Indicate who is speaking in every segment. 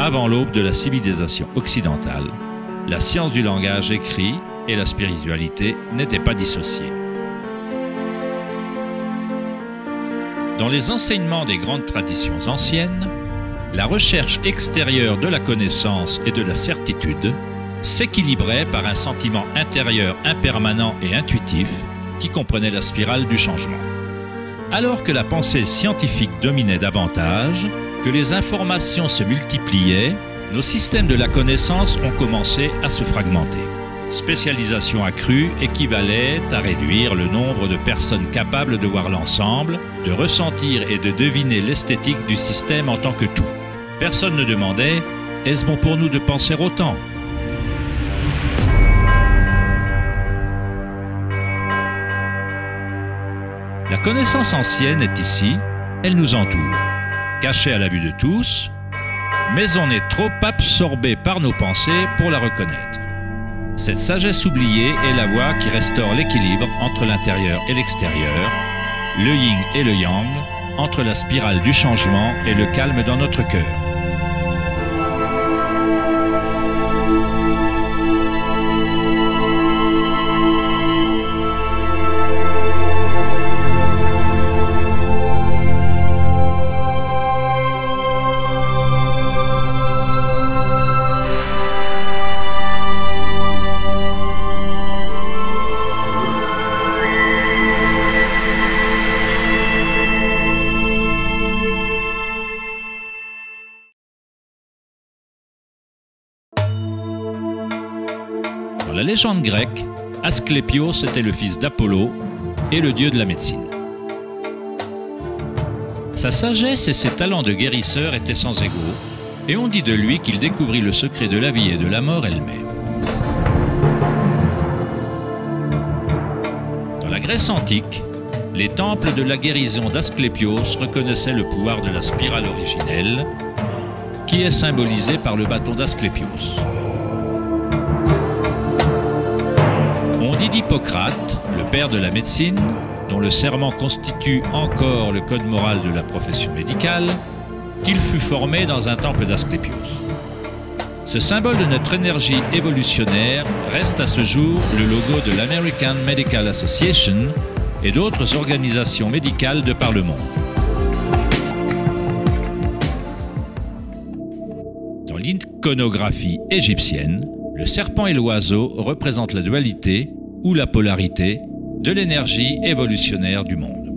Speaker 1: avant l'aube de la civilisation occidentale, la science du langage écrit et la spiritualité n'étaient pas dissociées. Dans les enseignements des grandes traditions anciennes, la recherche extérieure de la connaissance et de la certitude s'équilibrait par un sentiment intérieur impermanent et intuitif qui comprenait la spirale du changement. Alors que la pensée scientifique dominait davantage, que les informations se multipliaient, nos systèmes de la connaissance ont commencé à se fragmenter. Spécialisation accrue équivalait à réduire le nombre de personnes capables de voir l'ensemble, de ressentir et de deviner l'esthétique du système en tant que tout. Personne ne demandait « Est-ce bon pour nous de penser autant ?» La connaissance ancienne est ici, elle nous entoure, cachée à la vue de tous, mais on est trop absorbé par nos pensées pour la reconnaître. Cette sagesse oubliée est la voie qui restaure l'équilibre entre l'intérieur et l'extérieur, le yin et le yang, entre la spirale du changement et le calme dans notre cœur. Dans la légende grecque, Asclépios était le fils d'Apollon et le dieu de la médecine. Sa sagesse et ses talents de guérisseur étaient sans égaux, et on dit de lui qu'il découvrit le secret de la vie et de la mort elle-même. Dans la Grèce antique, les temples de la guérison d'Asclépios reconnaissaient le pouvoir de la spirale originelle, qui est symbolisée par le bâton d'Asclépios. On dit d'Hippocrate, le père de la médecine, dont le serment constitue encore le code moral de la profession médicale, qu'il fut formé dans un temple d'Asclépios. Ce symbole de notre énergie évolutionnaire reste à ce jour le logo de l'American Medical Association et d'autres organisations médicales de par le monde. Dans l'iconographie égyptienne, le serpent et l'oiseau représentent la dualité ou la polarité de l'énergie évolutionnaire du monde.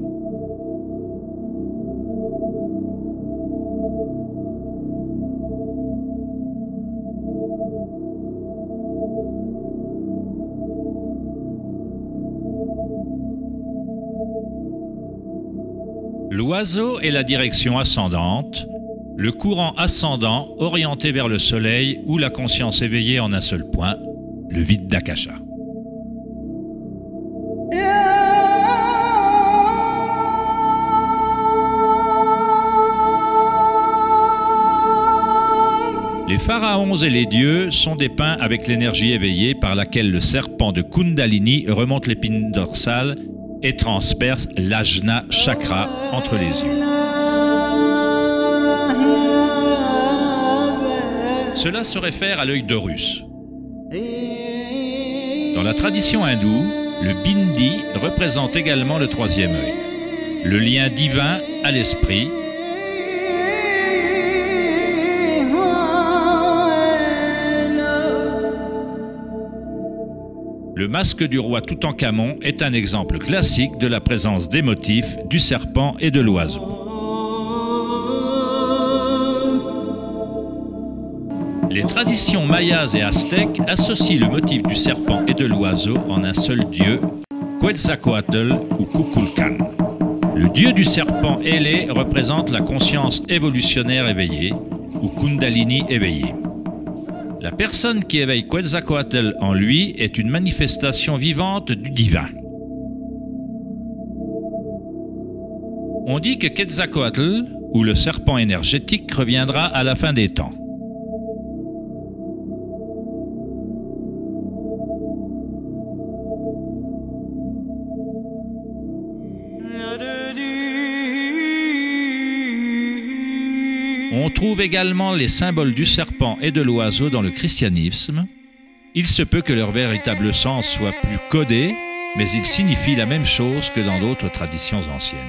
Speaker 1: L'oiseau est la direction ascendante, le courant ascendant orienté vers le soleil ou la conscience éveillée en un seul point, le vide d'Akasha. Les pharaons et les dieux sont dépeints avec l'énergie éveillée par laquelle le serpent de Kundalini remonte l'épine dorsale et transperce l'ajna chakra entre les yeux. Cela se réfère à l'œil d'Horus. Dans la tradition hindoue, le bindi représente également le troisième œil, le lien divin à l'esprit. Le masque du roi Toutankhamon est un exemple classique de la présence des motifs du serpent et de l'oiseau. Les traditions mayas et aztèques associent le motif du serpent et de l'oiseau en un seul dieu, Quetzalcoatl ou Kukulkan. Le dieu du serpent ailé représente la conscience évolutionnaire éveillée, ou Kundalini éveillée. La personne qui éveille Quetzalcoatl en lui est une manifestation vivante du divin. On dit que Quetzalcoatl, ou le serpent énergétique, reviendra à la fin des temps. On trouve également les symboles du serpent et de l'oiseau dans le christianisme. Il se peut que leur véritable sens soit plus codé, mais ils signifient la même chose que dans d'autres traditions anciennes.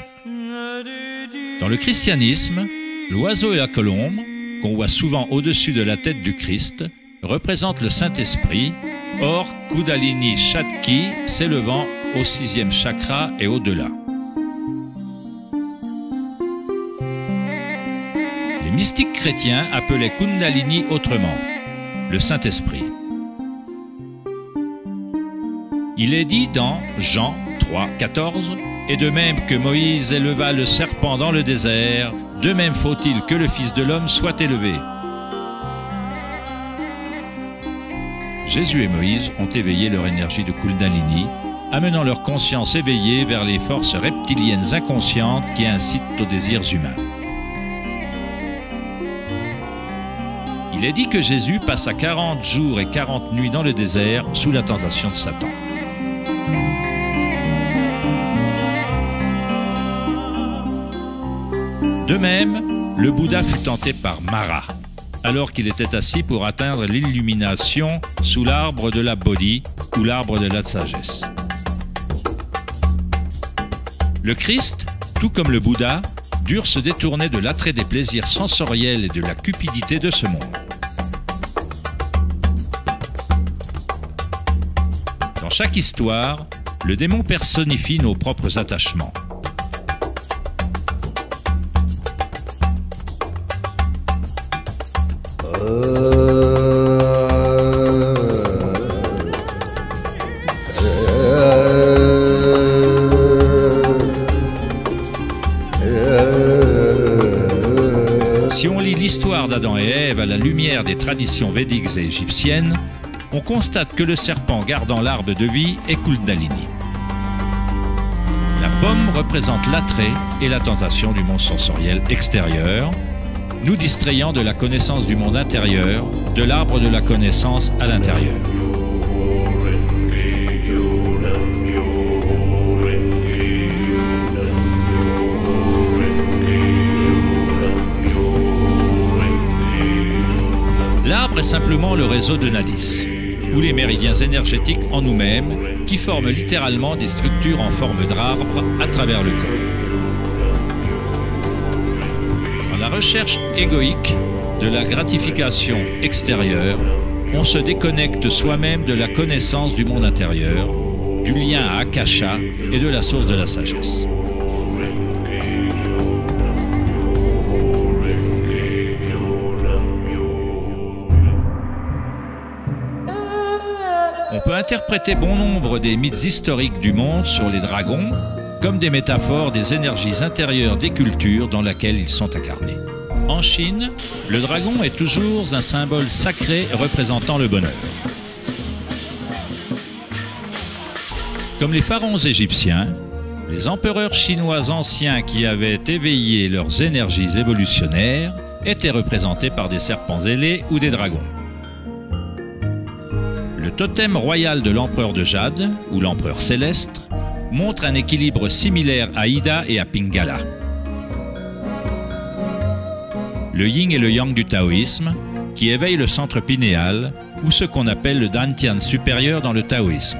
Speaker 1: Dans le christianisme, l'oiseau et la colombe, qu'on voit souvent au-dessus de la tête du Christ, représentent le Saint-Esprit, or Kundalini Shakti s'élevant au 6e chakra et au-delà. Les mystiques chrétiens appelaient Kundalini autrement, le Saint-Esprit. Il est dit dans Jean 3, 14, « Et de même que Moïse éleva le serpent dans le désert, de même faut-il que le Fils de l'homme soit élevé. » Jésus et Moïse ont éveillé leur énergie de Kundalini, amenant leur conscience éveillée vers les forces reptiliennes inconscientes qui incitent aux désirs humains. Il est dit que Jésus passa 40 jours et 40 nuits dans le désert sous la tentation de Satan. De même, le Bouddha fut tenté par Mara, alors qu'il était assis pour atteindre l'illumination sous l'arbre de la Bodhi ou l'arbre de la sagesse. Le Christ, tout comme le Bouddha, durent se détourner de l'attrait des plaisirs sensoriels et de la cupidité de ce monde. Dans chaque histoire, le démon personnifie nos propres attachements. Si on lit l'histoire d'Adam et Ève à la lumière des traditions védiques et égyptiennes, on constate que le serpent gardant l'arbre de vie est Kundalini. La pomme représente l'attrait et la tentation du monde sensoriel extérieur, nous distrayant de la connaissance du monde intérieur, de l'arbre de la connaissance à l'intérieur. L'arbre est simplement le réseau de nadis, ou les méridiens énergétiques en nous-mêmes, qui forment littéralement des structures en forme d'arbre à travers le corps. Dans la recherche égoïque de la gratification extérieure, on se déconnecte soi-même de la connaissance du monde intérieur, du lien à Akasha et de la source de la sagesse. On peut interpréter bon nombre des mythes historiques du monde sur les dragons comme des métaphores des énergies intérieures des cultures dans lesquelles ils sont incarnés. En Chine, le dragon est toujours un symbole sacré représentant le bonheur. Comme les pharaons égyptiens, les empereurs chinois anciens qui avaient éveillé leurs énergies évolutionnaires étaient représentés par des serpents ailés ou des dragons. Le totem royal de l'empereur de Jade, ou l'empereur céleste, montre un équilibre similaire à Ida et à Pingala. Le yin et le yang du taoïsme, qui éveille le centre pinéal, ou ce qu'on appelle le dantian supérieur dans le taoïsme.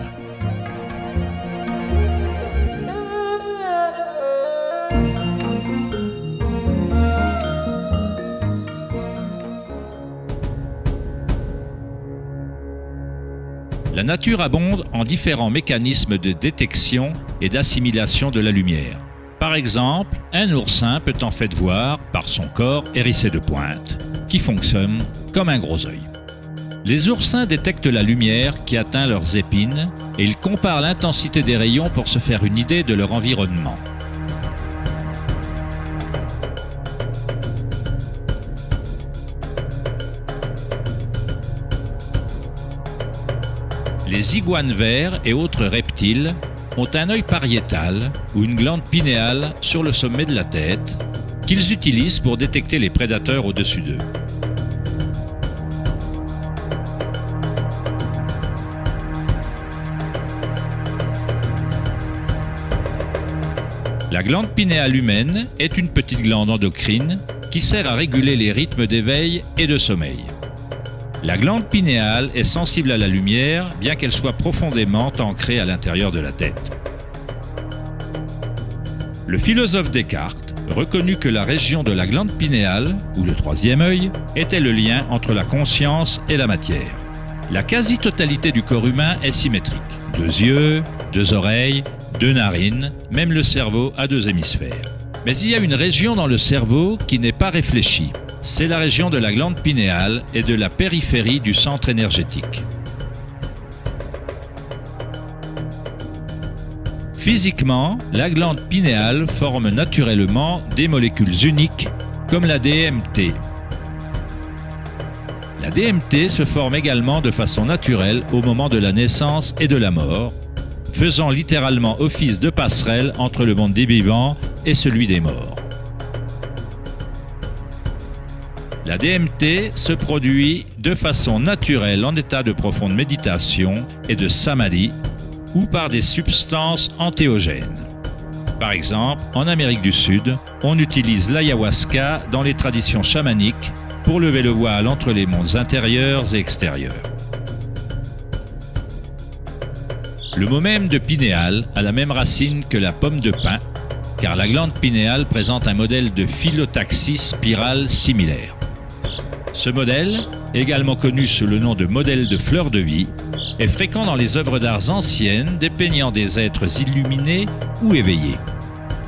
Speaker 1: La nature abonde en différents mécanismes de détection et d'assimilation de la lumière. Par exemple, un oursin peut en fait voir, par son corps hérissé de pointes, qui fonctionne comme un gros œil. Les oursins détectent la lumière qui atteint leurs épines et ils comparent l'intensité des rayons pour se faire une idée de leur environnement. Les iguanes verts et autres reptiles ont un œil pariétal ou une glande pinéale sur le sommet de la tête qu'ils utilisent pour détecter les prédateurs au-dessus d'eux. La glande pinéale humaine est une petite glande endocrine qui qui sert à réguler les rythmes d'éveil et de sommeil. La glande pinéale est sensible à la lumière, bien qu'elle soit profondément ancrée à l'intérieur de la tête. Le philosophe Descartes reconnut que la région de la glande pinéale, ou le troisième œil, était le lien entre la conscience et la matière. La quasi-totalité du corps humain est symétrique. 2 yeux, 2 oreilles, 2 narines, même le cerveau a 2 hémisphères. Mais il y a une région dans le cerveau qui n'est pas réfléchie. C'est la région de la glande pinéale et de la périphérie du centre énergétique. Physiquement, la glande pinéale forme naturellement des molécules uniques comme la DMT. La DMT se forme également de façon naturelle au moment de la naissance et de la mort, faisant littéralement office de passerelle entre le monde des vivants et celui des morts. La DMT se produit de façon naturelle en état de profonde méditation et de samadhi ou par des substances entéogènes. Par exemple, en Amérique du Sud, on utilise l'ayahuasca dans les traditions chamaniques pour lever le voile entre les mondes intérieurs et extérieurs. Le mot même de pinéal a la même racine que la pomme de pin, car la glande pinéale présente un modèle de phyllotaxie spirale similaire. Ce modèle, également connu sous le nom de modèle de fleur de vie, est fréquent dans les œuvres d'art anciennes dépeignant des êtres illuminés ou éveillés.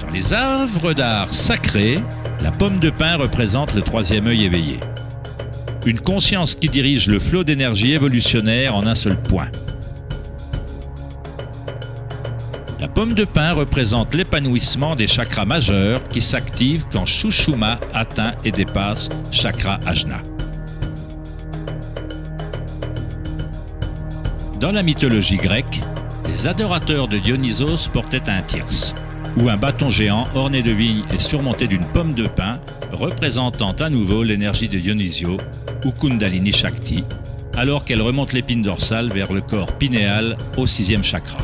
Speaker 1: Dans les œuvres d'art sacrées, la pomme de pin représente le troisième œil éveillé. Une conscience qui dirige le flot d'énergie évolutionnaire en un seul point. La pomme de pin représente l'épanouissement des chakras majeurs qui s'activent quand Shushuma atteint et dépasse chakra Ajna. Dans la mythologie grecque, les adorateurs de Dionysos portaient un thyrse, ou un bâton géant orné de vignes et surmonté d'une pomme de pin, représentant à nouveau l'énergie de Dionysio, ou Kundalini Shakti, alors qu'elle remonte l'épine dorsale vers le corps pinéal au 6e chakra.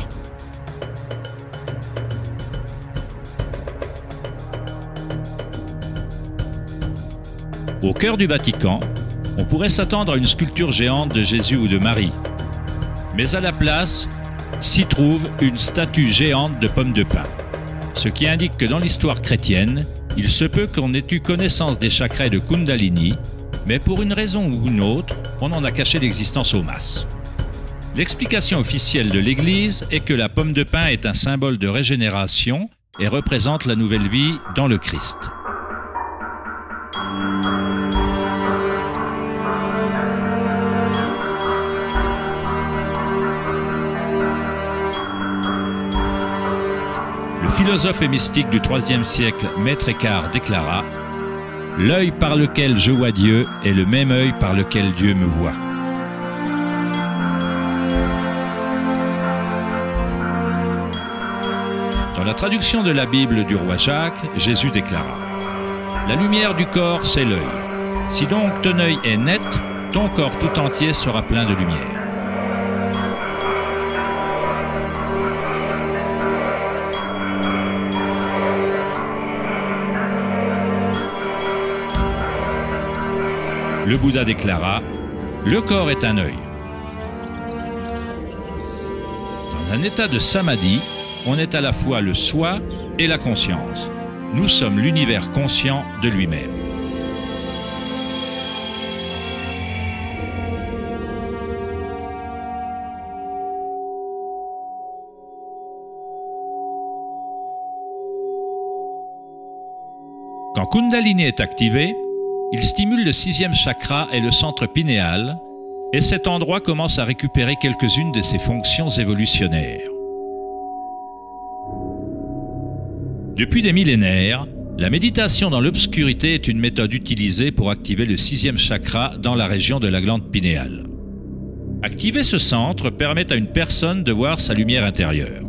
Speaker 1: Au cœur du Vatican, on pourrait s'attendre à une sculpture géante de Jésus ou de Marie. Mais à la place, s'y trouve une statue géante de pomme de pin. Ce qui indique que dans l'histoire chrétienne, il se peut qu'on ait eu connaissance des chakras de Kundalini, mais pour une raison ou une autre, on en a caché l'existence aux masses. L'explication officielle de l'Église est que la pomme de pin est un symbole de régénération et représente la nouvelle vie dans le Christ. Le philosophe et mystique du IIIe siècle, Maître Eckhart, déclara « L'œil par lequel je vois Dieu est le même œil par lequel Dieu me voit. » Dans la traduction de la Bible du roi Jacques, Jésus déclara « La lumière du corps, c'est l'œil. Si donc ton œil est net, ton corps tout entier sera plein de lumière. » Le Bouddha déclara « Le corps est un œil. » Dans un état de samadhi, on est à la fois le soi et la conscience. Nous sommes l'univers conscient de lui-même. Quand Kundalini est activé, il stimule le 6e chakra et le centre pinéal, et cet endroit commence à récupérer quelques-unes de ses fonctions évolutionnaires. Depuis des millénaires, la méditation dans l'obscurité est une méthode utilisée pour activer le 6e chakra dans la région de la glande pinéale. Activer ce centre permet à une personne de voir sa lumière intérieure.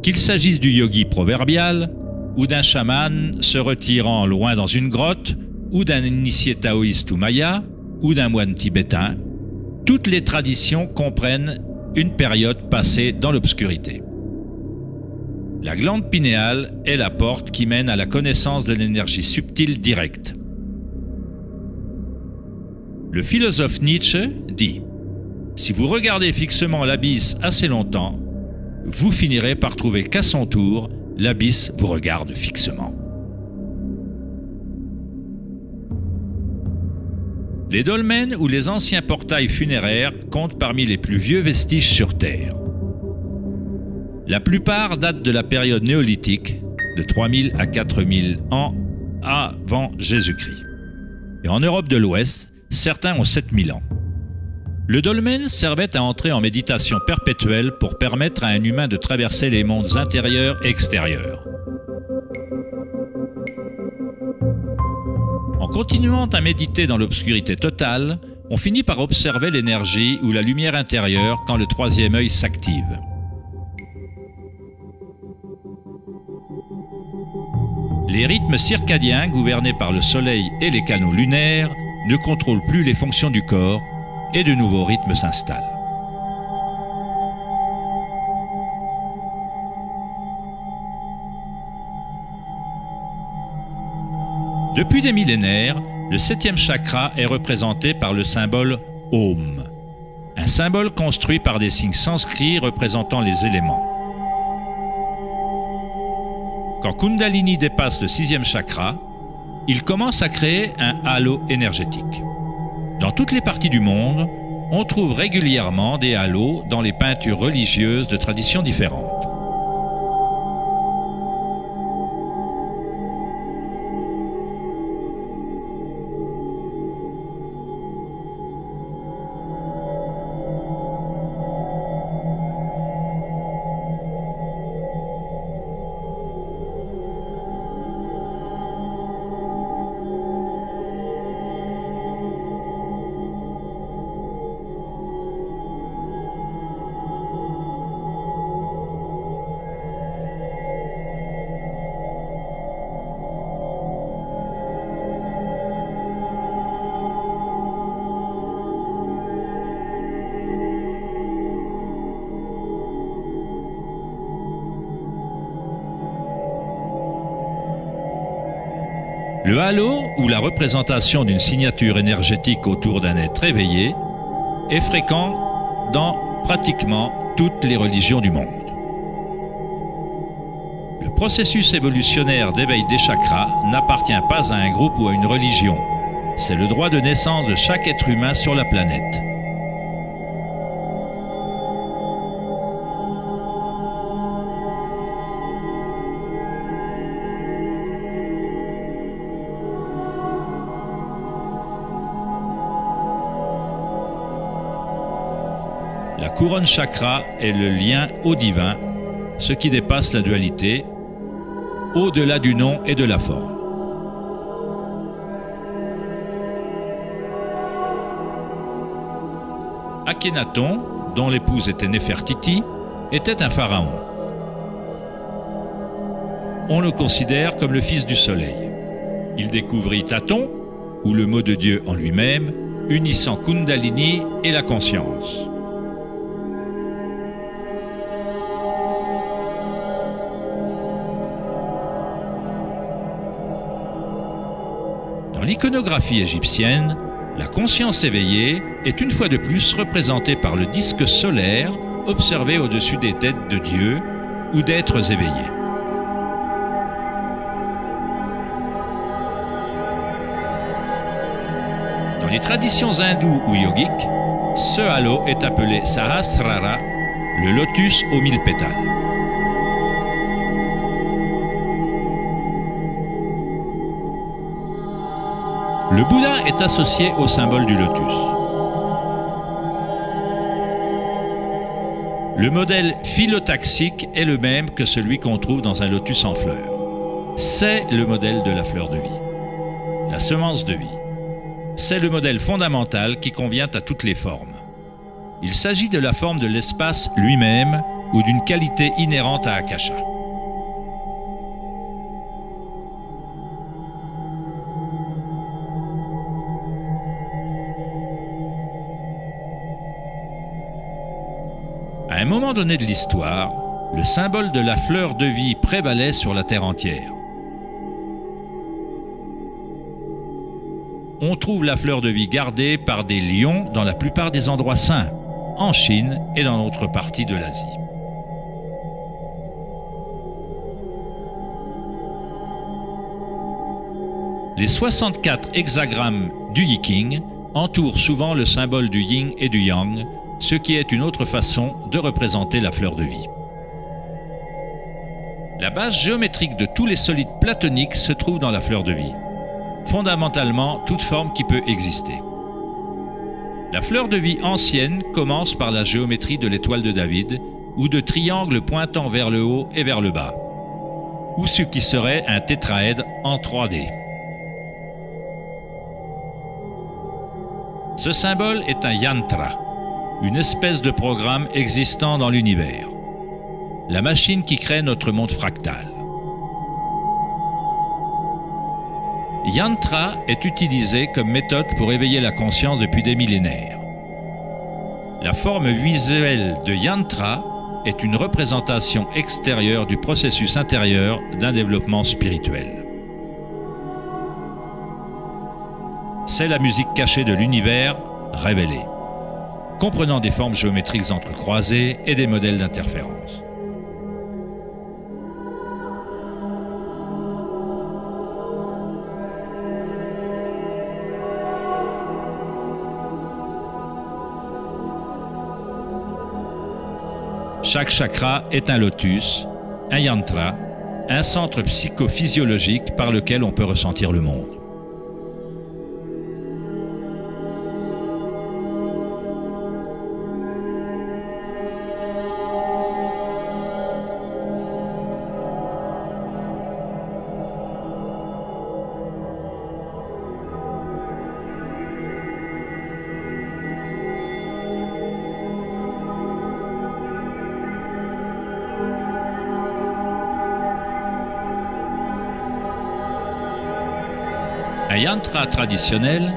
Speaker 1: Qu'il s'agisse du yogi proverbial, ou d'un chaman se retirant loin dans une grotte, ou d'un initié taoïste ou maya, ou d'un moine tibétain, toutes les traditions comprennent une période passée dans l'obscurité. La glande pinéale est la porte qui mène à la connaissance de l'énergie subtile directe. Le philosophe Nietzsche dit « Si vous regardez fixement l'abysse assez longtemps, vous finirez par trouver qu'à son tour, l'abysse vous regarde fixement. » Les dolmens ou les anciens portails funéraires comptent parmi les plus vieux vestiges sur Terre. La plupart datent de la période néolithique, de 3000 à 4000 ans avant Jésus-Christ. Et en Europe de l'Ouest, certains ont 7000 ans. Le dolmen servait à entrer en méditation perpétuelle pour permettre à un humain de traverser les mondes intérieurs et extérieurs. En continuant à méditer dans l'obscurité totale, on finit par observer l'énergie ou la lumière intérieure quand le troisième œil s'active. Les rythmes circadiens gouvernés par le soleil et les canaux lunaires ne contrôlent plus les fonctions du corps et de nouveaux rythmes s'installent. Depuis des millénaires, le 7e chakra est représenté par le symbole Om, un symbole construit par des signes sanskrits représentant les éléments. Quand Kundalini dépasse le 6e chakra, il commence à créer un halo énergétique. Dans toutes les parties du monde, on trouve régulièrement des halos dans les peintures religieuses de traditions différentes. Le halo, ou la représentation d'une signature énergétique autour d'un être éveillé, est fréquent dans pratiquement toutes les religions du monde. Le processus évolutionnaire d'éveil des chakras n'appartient pas à un groupe ou à une religion. C'est le droit de naissance de chaque être humain sur la planète. La couronne chakra est le lien au divin, ce qui dépasse la dualité, au-delà du nom et de la forme. Akhenaton, dont l'épouse était Néfertiti, était un pharaon. On le considère comme le fils du soleil. Il découvrit Taton, ou le mot de Dieu en lui-même, unissant Kundalini et la conscience. Dans l'iconographie égyptienne, la conscience éveillée est une fois de plus représentée par le disque solaire observé au-dessus des têtes de dieux ou d'êtres éveillés. Dans les traditions hindoues ou yogiques, ce halo est appelé Sahasrara, le lotus aux 1000 pétales. Le Bouddha est associé au symbole du lotus. Le modèle phyllotaxique est le même que celui qu'on trouve dans un lotus en fleurs. C'est le modèle de la fleur de vie, la semence de vie. C'est le modèle fondamental qui convient à toutes les formes. Il s'agit de la forme de l'espace lui-même ou d'une qualité inhérente à Akasha. À un moment donné de l'histoire, le symbole de la fleur de vie prévalait sur la terre entière. On trouve la fleur de vie gardée par des lions dans la plupart des endroits saints, en Chine et dans d'autres parties de l'Asie. Les 64 hexagrammes du Yi King entourent souvent le symbole du yin et du yang, ce qui est une autre façon de représenter la fleur de vie. La base géométrique de tous les solides platoniques se trouve dans la fleur de vie. Fondamentalement, toute forme qui peut exister. La fleur de vie ancienne commence par la géométrie de l'étoile de David ou de triangles pointant vers le haut et vers le bas, ou ce qui serait un tétraèdre en 3D. Ce symbole est un yantra, une espèce de programme existant dans l'univers, la machine qui crée notre monde fractal. Yantra est utilisé comme méthode pour éveiller la conscience depuis des millénaires. La forme visuelle de yantra est une représentation extérieure du processus intérieur d'un développement spirituel. C'est la musique cachée de l'univers révélée, comprenant des formes géométriques entrecroisées et des modèles d'interférence. Chaque chakra est un lotus, un yantra, un centre psychophysiologique par lequel on peut ressentir le monde. Un yantra traditionnel,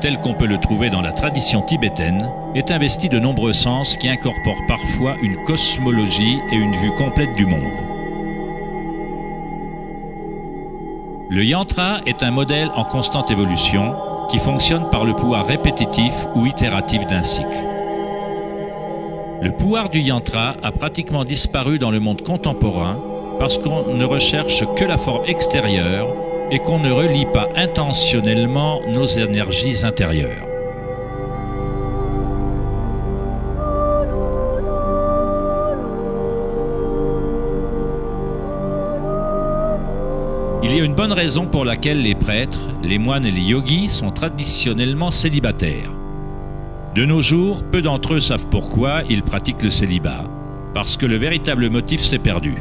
Speaker 1: tel qu'on peut le trouver dans la tradition tibétaine, est investi de nombreux sens qui incorporent parfois une cosmologie et une vue complète du monde. Le yantra est un modèle en constante évolution qui fonctionne par le pouvoir répétitif ou itératif d'un cycle. Le pouvoir du yantra a pratiquement disparu dans le monde contemporain parce qu'on ne recherche que la forme extérieure et qu'on ne relie pas intentionnellement nos énergies intérieures. Il y a une bonne raison pour laquelle les prêtres, les moines et les yogis sont traditionnellement célibataires. De nos jours, peu d'entre eux savent pourquoi ils pratiquent le célibat, parce que le véritable motif s'est perdu.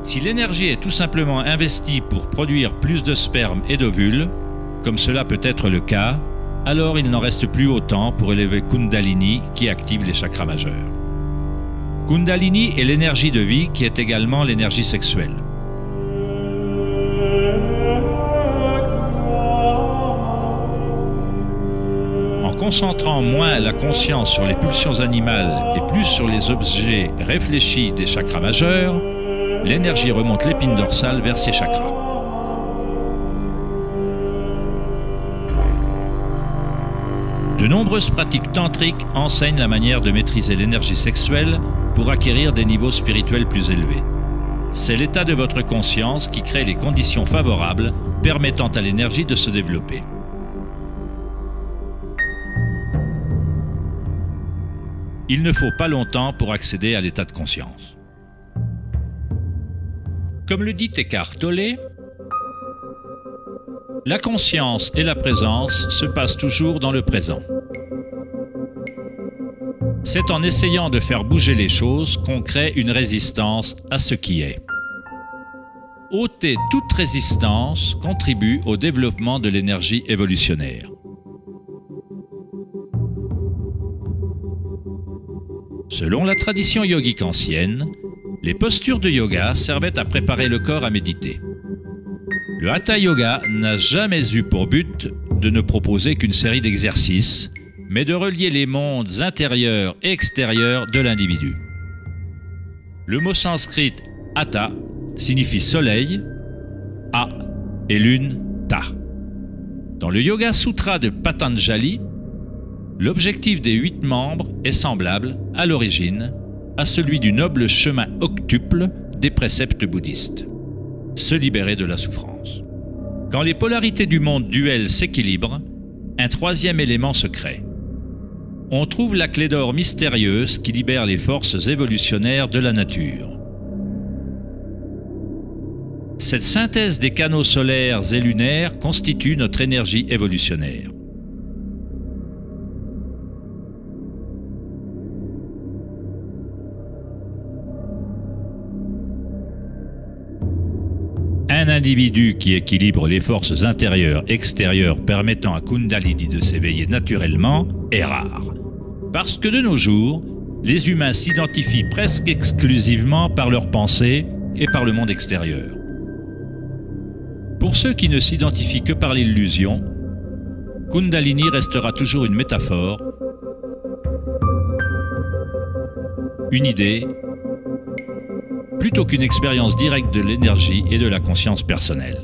Speaker 1: Si l'énergie est tout simplement investie pour produire plus de sperme et d'ovules, comme cela peut être le cas, alors il n'en reste plus autant pour élever Kundalini qui active les chakras majeurs. Kundalini est l'énergie de vie qui est également l'énergie sexuelle. En concentrant moins la conscience sur les pulsions animales et plus sur les objets réfléchis des chakras majeurs, l'énergie remonte l'épine dorsale vers ses chakras. De nombreuses pratiques tantriques enseignent la manière de maîtriser l'énergie sexuelle pour acquérir des niveaux spirituels plus élevés. C'est l'état de votre conscience qui crée les conditions favorables permettant à l'énergie de se développer. Il ne faut pas longtemps pour accéder à l'état de conscience. Comme le dit Eckhart Tolle, la conscience et la présence se passent toujours dans le présent. C'est en essayant de faire bouger les choses qu'on crée une résistance à ce qui est. Ôter toute résistance contribue au développement de l'énergie évolutionnaire. Selon la tradition yogique ancienne, les postures de yoga servaient à préparer le corps à méditer. Le Hatha Yoga n'a jamais eu pour but de ne proposer qu'une série d'exercices, mais de relier les mondes intérieurs et extérieurs de l'individu. Le mot sanskrit Atta signifie soleil, A et lune, Ta. Dans le Yoga Sutra de Patanjali, l'objectif des 8 membres est semblable, à l'origine, à celui du noble chemin octuple des préceptes bouddhistes. Se libérer de la souffrance. Quand les polarités du monde duel s'équilibrent, un troisième élément se crée. On trouve la clé d'or mystérieuse qui libère les forces évolutionnaires de la nature. Cette synthèse des canaux solaires et lunaires constitue notre énergie évolutionnaire. Un individu qui équilibre les forces intérieures-extérieures permettant à Kundalini de s'éveiller naturellement est rare. Parce que de nos jours, les humains s'identifient presque exclusivement par leurs pensées et par le monde extérieur. Pour ceux qui ne s'identifient que par l'illusion, Kundalini restera toujours une métaphore, une idée, plutôt qu'une expérience directe de l'énergie et de la conscience personnelle.